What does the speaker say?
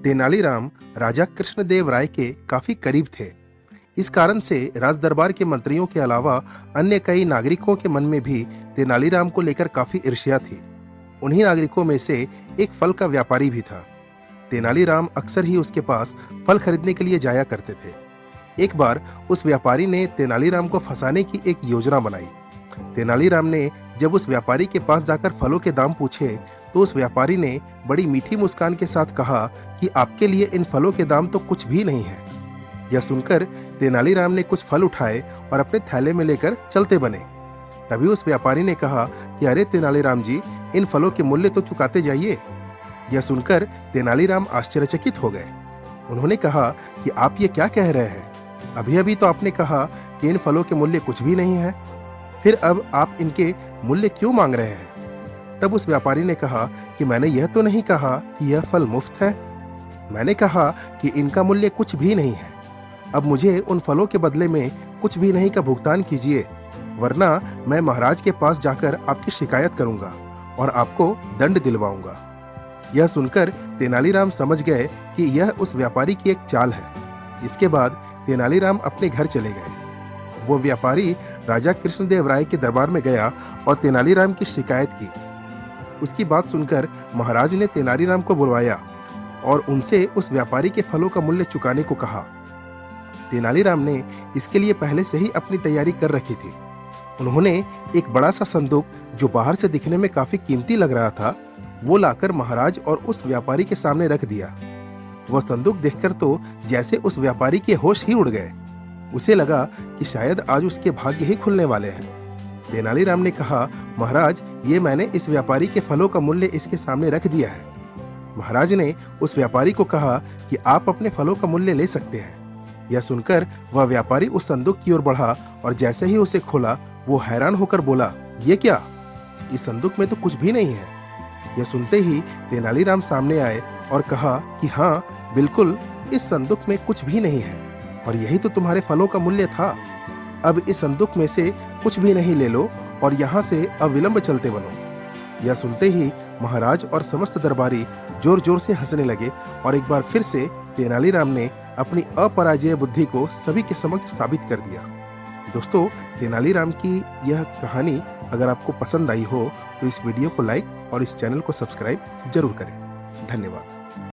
तेनालीराम राजा कृष्णदेव राय के काफी करीब थे। इस कारण से राज दरबार के मंत्रियों के अलावा अन्य कई नागरिकों के मन में भी तेनालीराम को लेकर काफी ईर्ष्या थी। उन्हीं नागरिकों में से एक फल का व्यापारी भी था। तेनालीराम अक्सर ही उसके पास फल खरीदने के लिए जाया करते थे। एक बार उस व्यापारी ने तेनालीराम को फंसाने की एक योजना बनाई। तेनालीराम ने जब उस व्यापारी के पास जाकर फलों के दाम पूछे तो उस व्यापारी ने बड़ी मीठी मुस्कान के साथ कहा कि आपके लिए इन फलों के दाम तो कुछ भी नहीं है। यह सुनकर तेनालीराम ने कुछ फल उठाए और अपने थैले में लेकर चलते बने। तभी उस व्यापारी ने कहा कि अरे तेनालीराम जी, इन फलों के मूल्य तो चुकाते जाइए। यह सुनकर तेनालीराम आश्चर्यचकित हो गए। उन्होंने कहा कि आप ये क्या कह रहे हैं? अभी अभी तो आपने कहा कि इन फलों के मूल्य कुछ भी नहीं है, फिर अब आप इनके मूल्य क्यों मांग रहे हैं? तब उस व्यापारी ने कहा कि मैंने यह तो नहीं कहा कि यह फल मुफ्त है। मैंने कहा कि इनका मूल्य कुछ भी नहीं है। अब मुझे उन फलों के बदले में कुछ भी नहीं का भुगतान कीजिए, वरना मैं महाराज के पास जाकर आपकी शिकायत करूंगा और आपको दंड दिलवाऊंगा। यह सुनकर तेनालीराम समझ गए कि यह उस व्यापारी की एक चाल है। इसके बाद तेनालीराम अपने घर चले गए। वो व्यापारी राजा कृष्णदेव राय के दरबार में गया और तेनालीराम की शिकायत की। उसकी बात सुनकर महाराज ने तेनालीराम को बुलवाया और उनसे उस व्यापारी के फलों का मूल्य चुकाने को कहा। तेनालीराम ने इसके लिए पहले से ही अपनी तैयारी कर रखी थी। उन्होंने एक बड़ा सा संदूक, जो बाहर से दिखने में काफी कीमती लग रहा था, वो लाकर महाराज और उस व्यापारी के सामने रख दिया। वह संदूक देखकर तो जैसे उस व्यापारी के होश ही उड़ गए। उसे लगा कि शायद आज उसके भाग्य ही खुलने वाले हैं। तेनालीराम ने कहा, महाराज, ये मैंने इस व्यापारी के फलों का मूल्य इसके सामने रख दिया है। महाराज ने उस व्यापारी को कहा कि आप अपने फलों का मूल्य ले सकते हैं। यह सुनकर वह व्यापारी उस संदूक की ओर बढ़ा और जैसे ही उसे खोला, वो हैरान होकर बोला, ये क्या? इस संदूक में तो कुछ भी नहीं है। यह सुनते ही तेनालीराम सामने आए और कहा कि हाँ, बिल्कुल, इस संदूक में कुछ भी नहीं है और यही तो तुम्हारे फलों का मूल्य था। अब इस संदूक में से कुछ भी नहीं ले लो और यहाँ से अविलंब चलते बनो। यह सुनते ही महाराज और समस्त दरबारी जोर जोर से हंसने लगे और एक बार फिर से तेनालीराम ने अपनी अपराजेय बुद्धि को सभी के समक्ष साबित कर दिया। दोस्तों, तेनालीराम की यह कहानी अगर आपको पसंद आई हो तो इस वीडियो को लाइक और इस चैनल को सब्सक्राइब जरूर करें। धन्यवाद।